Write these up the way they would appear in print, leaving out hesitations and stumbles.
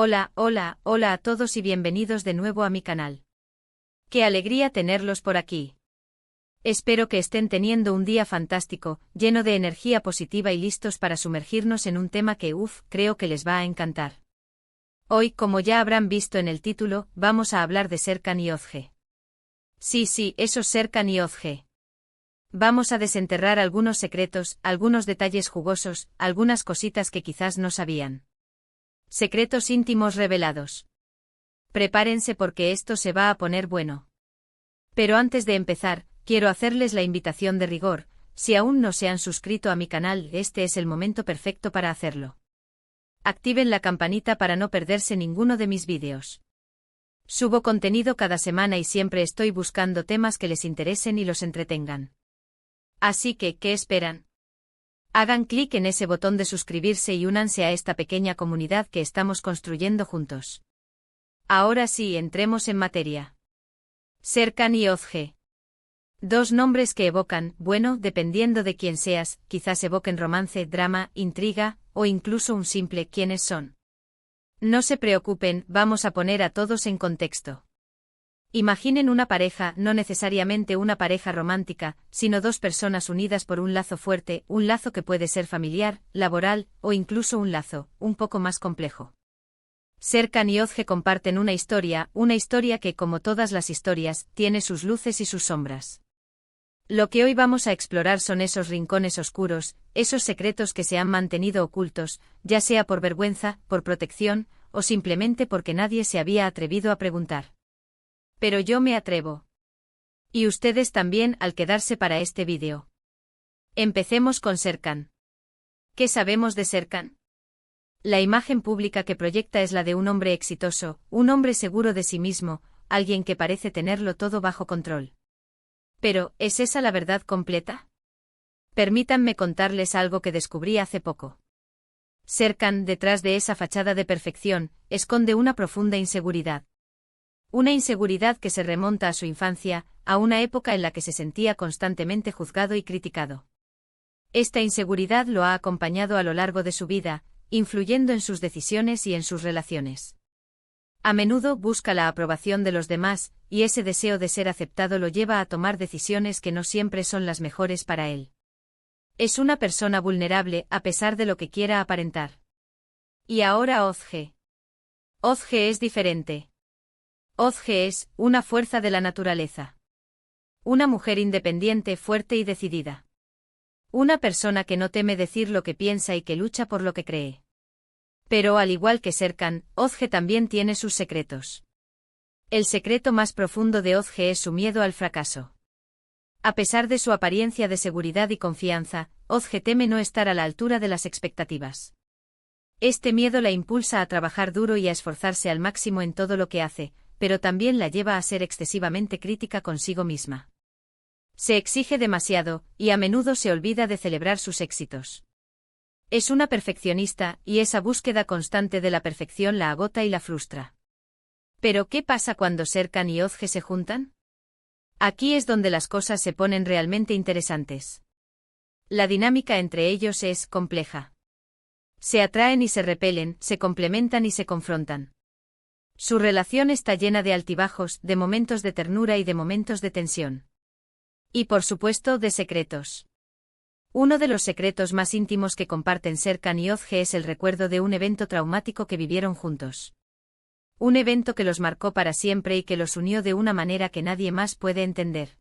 Hola, hola, hola a todos y bienvenidos de nuevo a mi canal. ¡Qué alegría tenerlos por aquí! Espero que estén teniendo un día fantástico, lleno de energía positiva y listos para sumergirnos en un tema que, creo que les va a encantar. Hoy, como ya habrán visto en el título, vamos a hablar de Serkan y Özge. Sí, esos Serkan y Özge. Vamos a desenterrar algunos secretos, algunos detalles jugosos, algunas cositas que quizás no sabían. Secretos íntimos revelados. Prepárense porque esto se va a poner bueno. Pero antes de empezar, quiero hacerles la invitación de rigor. Si aún no se han suscrito a mi canal, este es el momento perfecto para hacerlo. Activen la campanita para no perderse ninguno de mis vídeos. Subo contenido cada semana y siempre estoy buscando temas que les interesen y los entretengan. Así que, ¿qué esperan? Hagan clic en ese botón de suscribirse y únanse a esta pequeña comunidad que estamos construyendo juntos. Ahora sí, entremos en materia. Serkan y Özge. Dos nombres que evocan, bueno, dependiendo de quién seas, quizás evoquen romance, drama, intriga, o incluso un simple ¿quiénes son? No se preocupen, vamos a poner a todos en contexto. Imaginen una pareja, no necesariamente una pareja romántica, sino dos personas unidas por un lazo fuerte, un lazo que puede ser familiar, laboral, o incluso un lazo, un poco más complejo. Serkan y Özge comparten una historia que, como todas las historias, tiene sus luces y sus sombras. Lo que hoy vamos a explorar son esos rincones oscuros, esos secretos que se han mantenido ocultos, ya sea por vergüenza, por protección, o simplemente porque nadie se había atrevido a preguntar. Pero yo me atrevo. Y ustedes también al quedarse para este vídeo. Empecemos con Serkan. ¿Qué sabemos de Serkan? La imagen pública que proyecta es la de un hombre exitoso, un hombre seguro de sí mismo, alguien que parece tenerlo todo bajo control. Pero, ¿es esa la verdad completa? Permítanme contarles algo que descubrí hace poco. Serkan, detrás de esa fachada de perfección, esconde una profunda inseguridad. Una inseguridad que se remonta a su infancia, a una época en la que se sentía constantemente juzgado y criticado. Esta inseguridad lo ha acompañado a lo largo de su vida, influyendo en sus decisiones y en sus relaciones. A menudo busca la aprobación de los demás, y ese deseo de ser aceptado lo lleva a tomar decisiones que no siempre son las mejores para él. Es una persona vulnerable a pesar de lo que quiera aparentar. Y ahora Özge. Özge es diferente. Özge es una fuerza de la naturaleza. Una mujer independiente, fuerte y decidida. Una persona que no teme decir lo que piensa y que lucha por lo que cree. Pero al igual que Serkan, Özge también tiene sus secretos. El secreto más profundo de Özge es su miedo al fracaso. A pesar de su apariencia de seguridad y confianza, Özge teme no estar a la altura de las expectativas. Este miedo la impulsa a trabajar duro y a esforzarse al máximo en todo lo que hace, pero también la lleva a ser excesivamente crítica consigo misma. Se exige demasiado, y a menudo se olvida de celebrar sus éxitos. Es una perfeccionista, y esa búsqueda constante de la perfección la agota y la frustra. Pero ¿qué pasa cuando Serkan y Özge se juntan? Aquí es donde las cosas se ponen realmente interesantes. La dinámica entre ellos es compleja. Se atraen y se repelen, se complementan y se confrontan. Su relación está llena de altibajos, de momentos de ternura y de momentos de tensión. Y por supuesto, de secretos. Uno de los secretos más íntimos que comparten Serkan y Özge es el recuerdo de un evento traumático que vivieron juntos. Un evento que los marcó para siempre y que los unió de una manera que nadie más puede entender.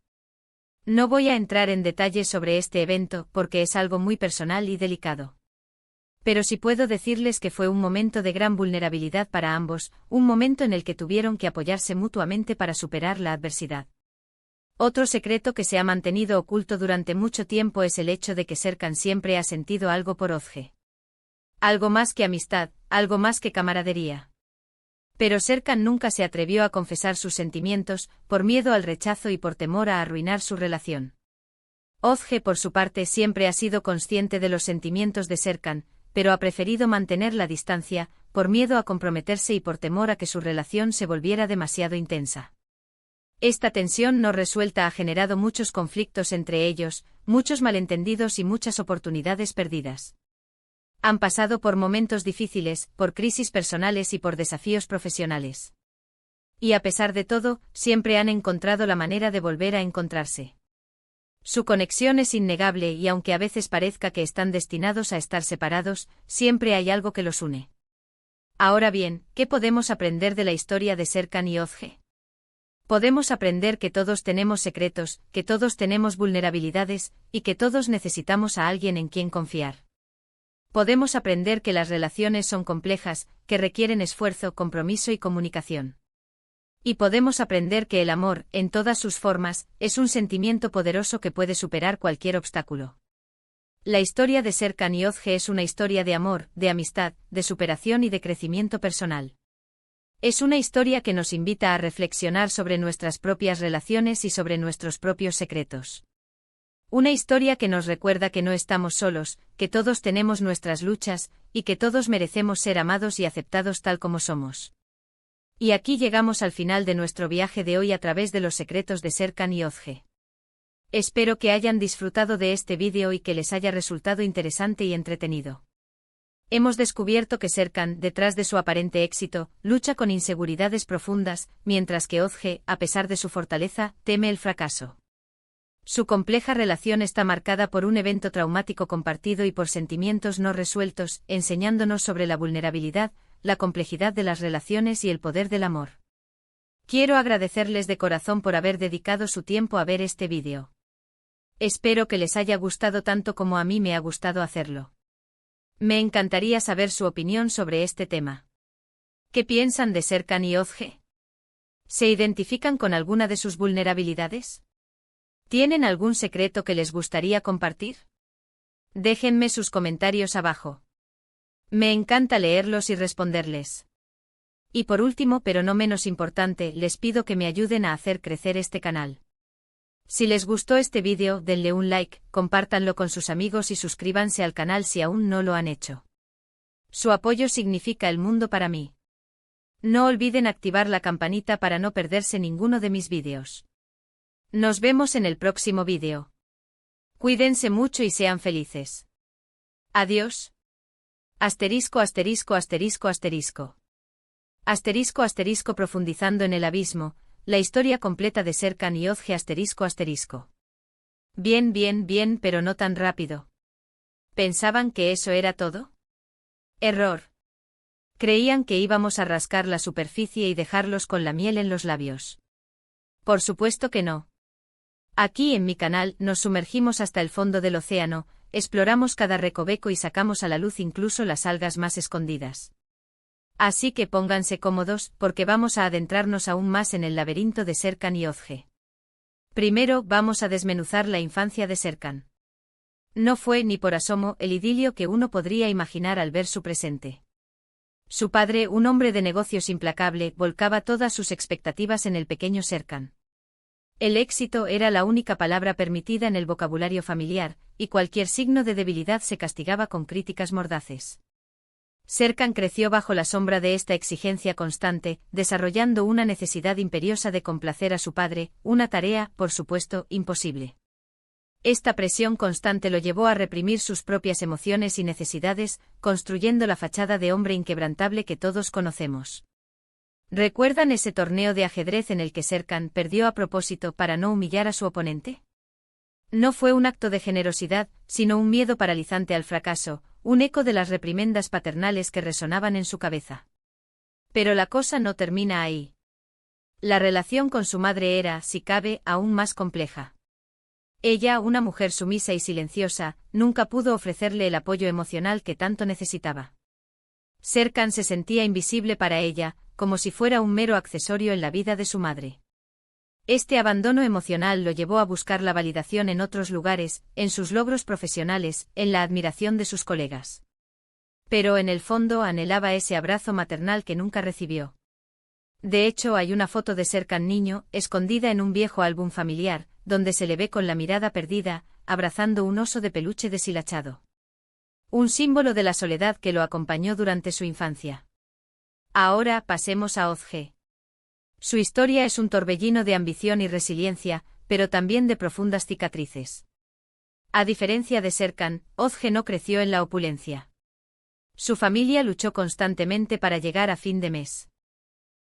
No voy a entrar en detalles sobre este evento porque es algo muy personal y delicado. Pero sí puedo decirles que fue un momento de gran vulnerabilidad para ambos, un momento en el que tuvieron que apoyarse mutuamente para superar la adversidad. Otro secreto que se ha mantenido oculto durante mucho tiempo es el hecho de que Serkan siempre ha sentido algo por Özge. Algo más que amistad, algo más que camaradería. Pero Serkan nunca se atrevió a confesar sus sentimientos, por miedo al rechazo y por temor a arruinar su relación. Özge, por su parte, siempre ha sido consciente de los sentimientos de Serkan, pero ha preferido mantener la distancia, por miedo a comprometerse y por temor a que su relación se volviera demasiado intensa. Esta tensión no resuelta ha generado muchos conflictos entre ellos, muchos malentendidos y muchas oportunidades perdidas. Han pasado por momentos difíciles, por crisis personales y por desafíos profesionales. Y a pesar de todo, siempre han encontrado la manera de volver a encontrarse. Su conexión es innegable y aunque a veces parezca que están destinados a estar separados, siempre hay algo que los une. Ahora bien, ¿qué podemos aprender de la historia de Serkan y Özge? Podemos aprender que todos tenemos secretos, que todos tenemos vulnerabilidades, y que todos necesitamos a alguien en quien confiar. Podemos aprender que las relaciones son complejas, que requieren esfuerzo, compromiso y comunicación. Y podemos aprender que el amor, en todas sus formas, es un sentimiento poderoso que puede superar cualquier obstáculo. La historia de Serkan y Özge es una historia de amor, de amistad, de superación y de crecimiento personal. Es una historia que nos invita a reflexionar sobre nuestras propias relaciones y sobre nuestros propios secretos. Una historia que nos recuerda que no estamos solos, que todos tenemos nuestras luchas, y que todos merecemos ser amados y aceptados tal como somos. Y aquí llegamos al final de nuestro viaje de hoy a través de los secretos de Serkan y Özge. Espero que hayan disfrutado de este vídeo y que les haya resultado interesante y entretenido. Hemos descubierto que Serkan, detrás de su aparente éxito, lucha con inseguridades profundas, mientras que Özge, a pesar de su fortaleza, teme el fracaso. Su compleja relación está marcada por un evento traumático compartido y por sentimientos no resueltos, enseñándonos sobre la vulnerabilidad, la complejidad de las relaciones y el poder del amor. Quiero agradecerles de corazón por haber dedicado su tiempo a ver este vídeo. Espero que les haya gustado tanto como a mí me ha gustado hacerlo. Me encantaría saber su opinión sobre este tema. ¿Qué piensan de Serkan y Özge? ¿Se identifican con alguna de sus vulnerabilidades? ¿Tienen algún secreto que les gustaría compartir? Déjenme sus comentarios abajo. Me encanta leerlos y responderles. Y por último, pero no menos importante, les pido que me ayuden a hacer crecer este canal. Si les gustó este vídeo, denle un like, compártanlo con sus amigos y suscríbanse al canal si aún no lo han hecho. Su apoyo significa el mundo para mí. No olviden activar la campanita para no perderse ninguno de mis vídeos. Nos vemos en el próximo vídeo. Cuídense mucho y sean felices. Adiós. Asterisco asterisco asterisco asterisco. Asterisco asterisco profundizando en el abismo, la historia completa de Serkan y Özge asterisco asterisco. Bien, pero no tan rápido. ¿Pensaban que eso era todo? Error. Creían que íbamos a rascar la superficie y dejarlos con la miel en los labios. Por supuesto que no. Aquí en mi canal nos sumergimos hasta el fondo del océano, exploramos cada recoveco y sacamos a la luz incluso las algas más escondidas. Así que pónganse cómodos, porque vamos a adentrarnos aún más en el laberinto de Serkan y Özge. Primero, vamos a desmenuzar la infancia de Serkan. No fue ni por asomo el idilio que uno podría imaginar al ver su presente. Su padre, un hombre de negocios implacable, volcaba todas sus expectativas en el pequeño Serkan. El éxito era la única palabra permitida en el vocabulario familiar, y cualquier signo de debilidad se castigaba con críticas mordaces. Serkan creció bajo la sombra de esta exigencia constante, desarrollando una necesidad imperiosa de complacer a su padre, una tarea, por supuesto, imposible. Esta presión constante lo llevó a reprimir sus propias emociones y necesidades, construyendo la fachada de hombre inquebrantable que todos conocemos. ¿Recuerdan ese torneo de ajedrez en el que Serkan perdió a propósito para no humillar a su oponente? No fue un acto de generosidad, sino un miedo paralizante al fracaso, un eco de las reprimendas paternales que resonaban en su cabeza. Pero la cosa no termina ahí. La relación con su madre era, si cabe, aún más compleja. Ella, una mujer sumisa y silenciosa, nunca pudo ofrecerle el apoyo emocional que tanto necesitaba. Serkan se sentía invisible para ella, como si fuera un mero accesorio en la vida de su madre. Este abandono emocional lo llevó a buscar la validación en otros lugares, en sus logros profesionales, en la admiración de sus colegas. Pero en el fondo anhelaba ese abrazo maternal que nunca recibió. De hecho, hay una foto de Serkan niño, escondida en un viejo álbum familiar, donde se le ve con la mirada perdida, abrazando un oso de peluche deshilachado. Un símbolo de la soledad que lo acompañó durante su infancia. Ahora pasemos a Özge. Su historia es un torbellino de ambición y resiliencia, pero también de profundas cicatrices. A diferencia de Serkan, Özge no creció en la opulencia. Su familia luchó constantemente para llegar a fin de mes.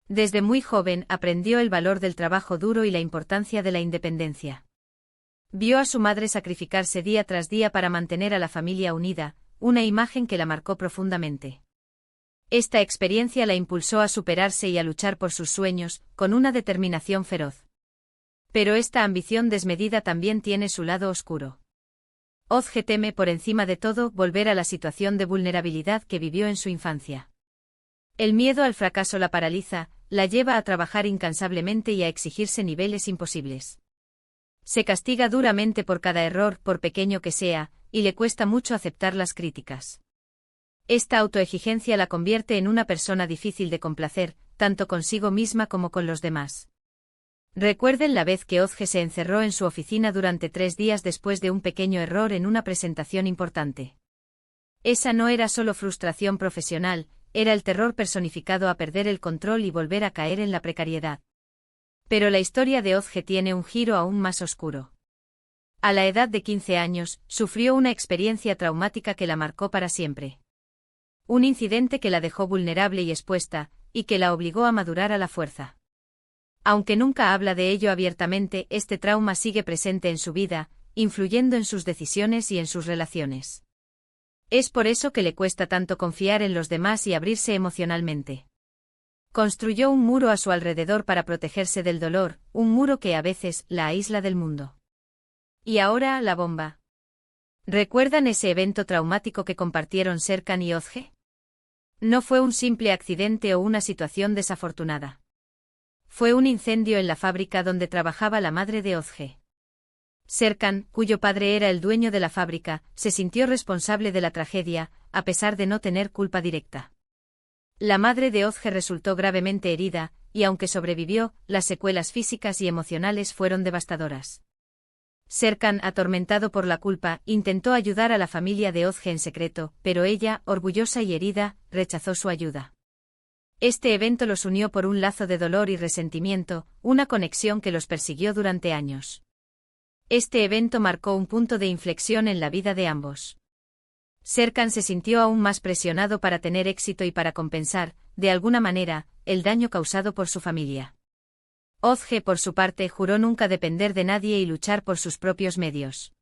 Desde muy joven aprendió el valor del trabajo duro y la importancia de la independencia. Vio a su madre sacrificarse día tras día para mantener a la familia unida, una imagen que la marcó profundamente. Esta experiencia la impulsó a superarse y a luchar por sus sueños, con una determinación feroz. Pero esta ambición desmedida también tiene su lado oscuro. Ozge teme por encima de todo volver a la situación de vulnerabilidad que vivió en su infancia. El miedo al fracaso la paraliza, la lleva a trabajar incansablemente y a exigirse niveles imposibles. Se castiga duramente por cada error, por pequeño que sea, y le cuesta mucho aceptar las críticas. Esta autoexigencia la convierte en una persona difícil de complacer, tanto consigo misma como con los demás. Recuerden la vez que Ozge se encerró en su oficina durante 3 días después de un pequeño error en una presentación importante. Esa no era solo frustración profesional, era el terror personificado a perder el control y volver a caer en la precariedad. Pero la historia de Ozge tiene un giro aún más oscuro. A la edad de 15 años, sufrió una experiencia traumática que la marcó para siempre. Un incidente que la dejó vulnerable y expuesta, y que la obligó a madurar a la fuerza. Aunque nunca habla de ello abiertamente, este trauma sigue presente en su vida, influyendo en sus decisiones y en sus relaciones. Es por eso que le cuesta tanto confiar en los demás y abrirse emocionalmente. Construyó un muro a su alrededor para protegerse del dolor, un muro que a veces la aísla del mundo. Y ahora, la bomba. ¿Recuerdan ese evento traumático que compartieron Serkan y Ozge? No fue un simple accidente o una situación desafortunada. Fue un incendio en la fábrica donde trabajaba la madre de Ozge. Serkan, cuyo padre era el dueño de la fábrica, se sintió responsable de la tragedia, a pesar de no tener culpa directa. La madre de Ozge resultó gravemente herida, y aunque sobrevivió, las secuelas físicas y emocionales fueron devastadoras. Serkan, atormentado por la culpa, intentó ayudar a la familia de Ozge en secreto, pero ella, orgullosa y herida, rechazó su ayuda. Este evento los unió por un lazo de dolor y resentimiento, una conexión que los persiguió durante años. Este evento marcó un punto de inflexión en la vida de ambos. Serkan se sintió aún más presionado para tener éxito y para compensar, de alguna manera, el daño causado por su familia. Ozge, por su parte, juró nunca depender de nadie y luchar por sus propios medios.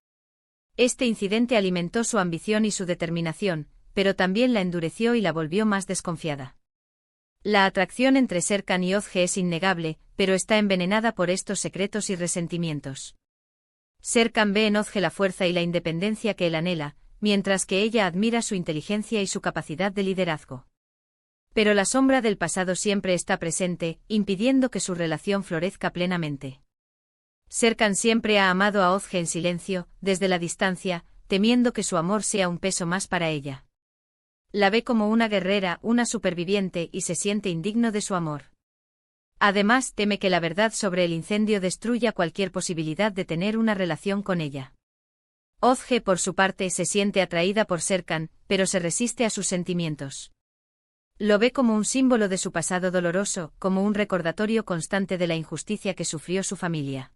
Este incidente alimentó su ambición y su determinación, pero también la endureció y la volvió más desconfiada. La atracción entre Serkan y Ozge es innegable, pero está envenenada por estos secretos y resentimientos. Serkan ve en Ozge la fuerza y la independencia que él anhela, mientras que ella admira su inteligencia y su capacidad de liderazgo. Pero la sombra del pasado siempre está presente, impidiendo que su relación florezca plenamente. Serkan siempre ha amado a Ozge en silencio, desde la distancia, temiendo que su amor sea un peso más para ella. La ve como una guerrera, una superviviente y se siente indigno de su amor. Además, teme que la verdad sobre el incendio destruya cualquier posibilidad de tener una relación con ella. Ozge, por su parte, se siente atraída por Serkan, pero se resiste a sus sentimientos. Lo ve como un símbolo de su pasado doloroso, como un recordatorio constante de la injusticia que sufrió su familia.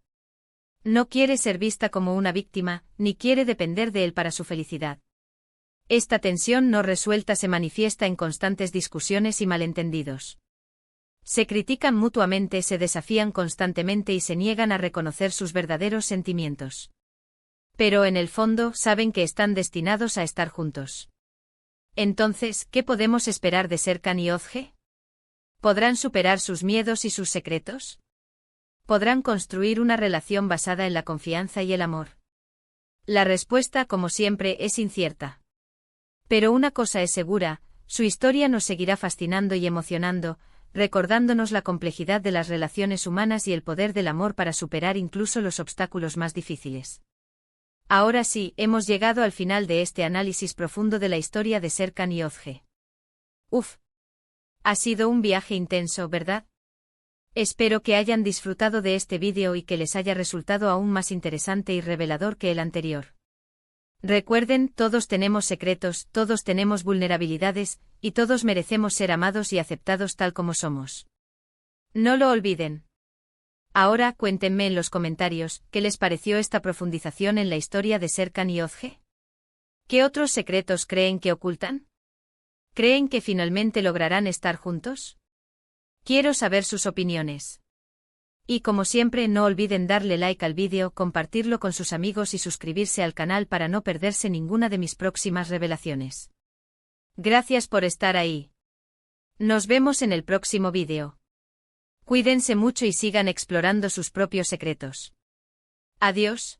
No quiere ser vista como una víctima, ni quiere depender de él para su felicidad. Esta tensión no resuelta se manifiesta en constantes discusiones y malentendidos. Se critican mutuamente, se desafían constantemente y se niegan a reconocer sus verdaderos sentimientos. Pero en el fondo saben que están destinados a estar juntos. Entonces, ¿qué podemos esperar de Serkan y Ozge? ¿Podrán superar sus miedos y sus secretos? ¿Podrán construir una relación basada en la confianza y el amor? La respuesta, como siempre, es incierta. Pero una cosa es segura, su historia nos seguirá fascinando y emocionando, recordándonos la complejidad de las relaciones humanas y el poder del amor para superar incluso los obstáculos más difíciles. Ahora sí, hemos llegado al final de este análisis profundo de la historia de Serkan y Ozge. Uf. Ha sido un viaje intenso, ¿verdad? Espero que hayan disfrutado de este vídeo y que les haya resultado aún más interesante y revelador que el anterior. Recuerden, todos tenemos secretos, todos tenemos vulnerabilidades, y todos merecemos ser amados y aceptados tal como somos. No lo olviden. Ahora, cuéntenme en los comentarios, ¿qué les pareció esta profundización en la historia de Serkan y Ozge? ¿Qué otros secretos creen que ocultan? ¿Creen que finalmente lograrán estar juntos? Quiero saber sus opiniones. Y como siempre, no olviden darle like al vídeo, compartirlo con sus amigos y suscribirse al canal para no perderse ninguna de mis próximas revelaciones. Gracias por estar ahí. Nos vemos en el próximo vídeo. Cuídense mucho y sigan explorando sus propios secretos. Adiós.